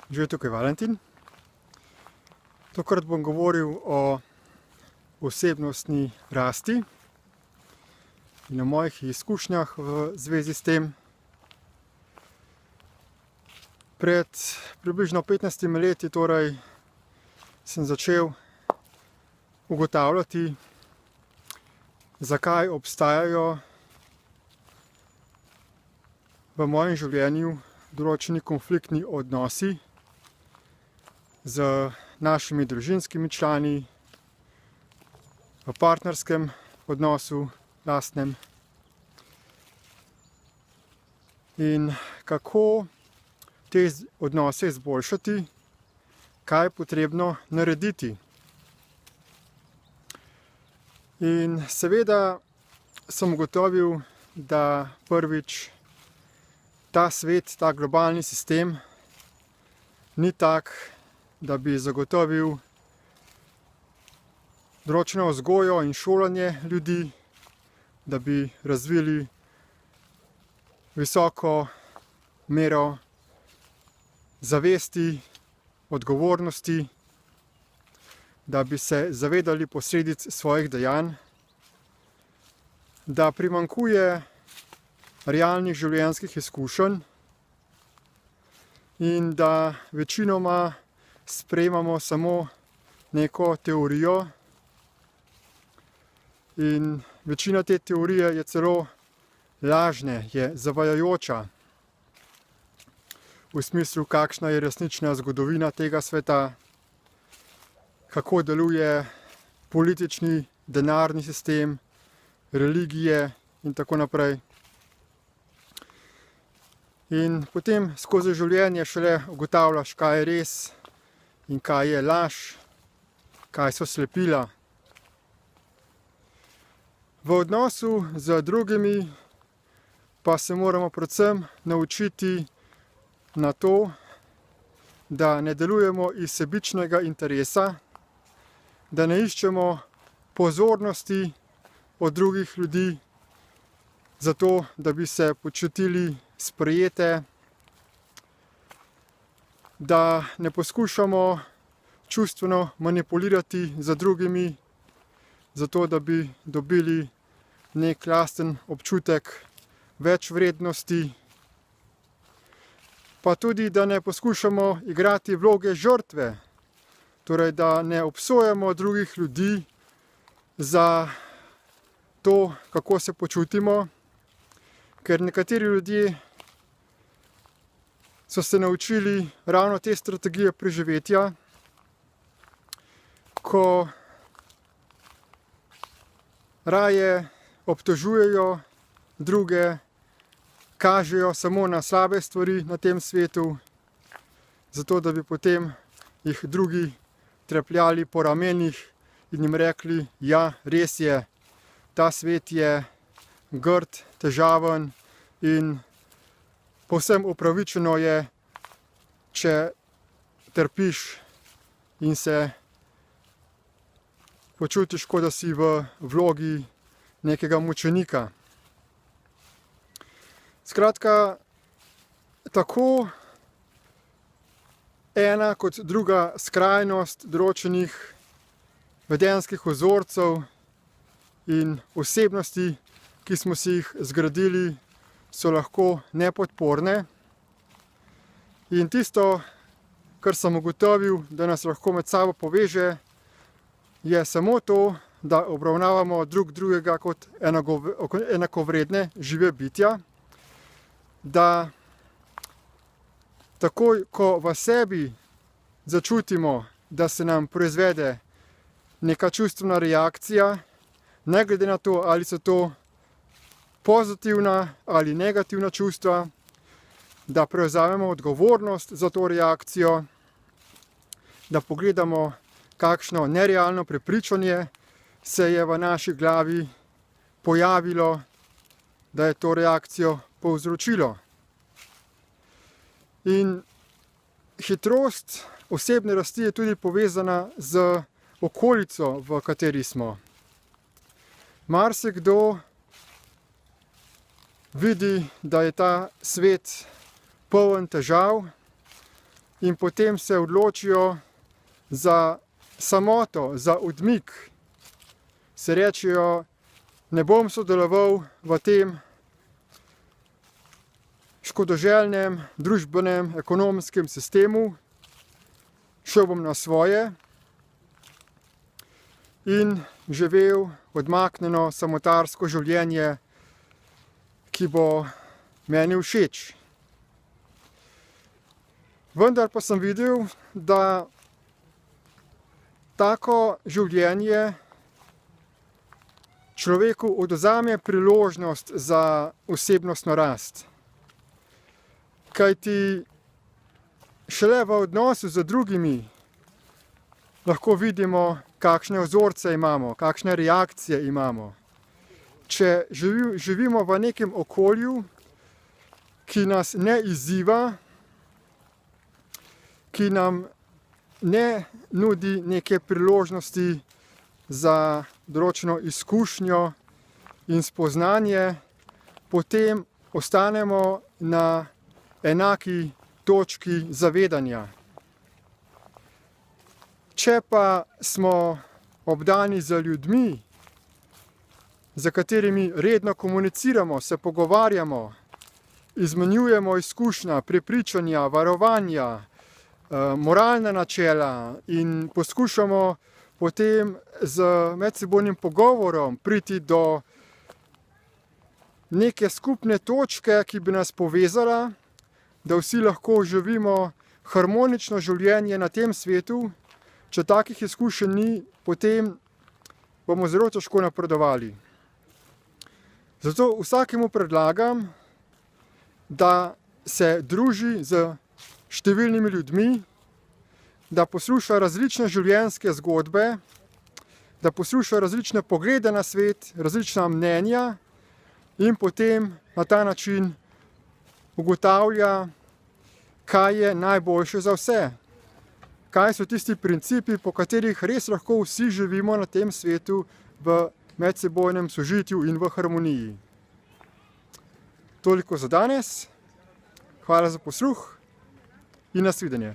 Že je tukaj Valentin. Tokrat bom govoril o osebnostni rasti in o mojih izkušnjah v zvezi s tem. Pred približno 15 leti sem začel ugotavljati, zakaj obstajajo v mojem življenju določeni konfliktni odnosi z našimi družinskimi člani, v partnerskem odnosu lastnem, in kako te odnose izboljšati, kaj je potrebno narediti. In seveda sem ugotovil, da prvič ta svet, ta globalni sistem ni tak, da bi zagotovil določeno vzgojo in šolanje ljudi, da bi razvili visoko mero zavesti, odgovornosti, da bi se zavedali posledic svojih dejanj, da primanjkuje realnih življenjskih izkušenj in da večinoma sprejemamo samo neko teorijo, in večina te teorije je celo lažne, je zavajajoča v smislu, kakšna je resnična zgodovina tega sveta, kako deluje politični, denarni sistem, religije in tako naprej. In potem skozi življenje šele ugotavljaš, kaj je res in kaj je laž, kaj so slepila. V odnosu z drugimi pa se moramo predvsem naučiti na to, da ne delujemo iz sebičnega interesa, da ne iščemo pozornosti od drugih ljudi, zato da bi se počutili sprejete, da ne poskušamo čustveno manipulirati z drugimi, zato da bi dobili nek lasten občutek več vrednosti, pa tudi, da ne poskušamo igrati vloge žrtve, torej da ne obsojamo drugih ljudi za to, kako se počutimo, ker nekateri ljudje so se naučili ravno te strategije preživetja, ko raje obtožujejo druge, kažejo samo na slabe stvari na tem svetu, zato da bi potem jih drugi trepljali po ramenih in jim rekli: ja, res je, ta svet je grd, težaven in povsem upravičeno je, če trpiš in se počutiš, kot da si v vlogi nekega mučenika. Skratka, tako ena kot druga skrajnost določenih vedenjskih vzorcev in osebnosti, ki smo si jih zgradili, so lahko nepodporne. In tisto, kar sem ugotovil, da nas lahko med sabo poveže, je samo to, da obravnavamo drug drugega kot enakovredne žive bitja, da takoj, ko v sebi začutimo, da se nam proizvede neka čustvena reakcija, ne glede na to, ali so to pozitivna ali negativna čustva, da prevzamemo odgovornost za to reakcijo, da pogledamo, kakšno nerealno prepričanje se je v naši glavi pojavilo, da je to reakcijo povzročilo. In hitrost osebne rasti je tudi povezana z okolico, v kateri smo. Marsikdo vidi, da je ta svet poln težav, in potem se odločijo za samoto, za odmik. Se rečejo, ne bom sodeloval v tem škodoželjnem, družbenem, ekonomskem sistemu, šel bom na svoje in živel odmaknjeno samotarsko življenje, ki bo meni všeč. Vendar pa sem videl, da tako življenje človeku odvzame priložnost za osebnostno rast. Kajti šele v odnosu z drugimi lahko vidimo, kakšne vzorce imamo, kakšne reakcije imamo. Če živimo v nekem okolju, ki nas ne izziva, ki nam ne nudi neke priložnosti za določeno izkušnjo in spoznanje, potem ostanemo na enaki točki zavedanja. Če pa smo obdani z ljudmi, z katerimi redno komuniciramo, se pogovarjamo, izmenjujemo izkušnja, prepričanja, varovanja, moralna načela in poskušamo potem z medsebojnim pogovorom priti do neke skupne točke, ki bi nas povezala, da vsi lahko živimo harmonično življenje na tem svetu. Če takih izkušenj ni, potem bomo zelo težko napredovali. Zato vsakemu predlagam, da se druži z številnimi ljudmi, da posluša različne življenjske zgodbe, da posluša različne poglede na svet, različna mnenja in potem na ta način ugotavlja, kaj je najboljše za vse. Kaj so tisti principi, po katerih res lahko vsi živimo na tem svetu v medsebojnem sožitju in v harmoniji. Toliko za danes. Hvala za posluh in nasvidenje.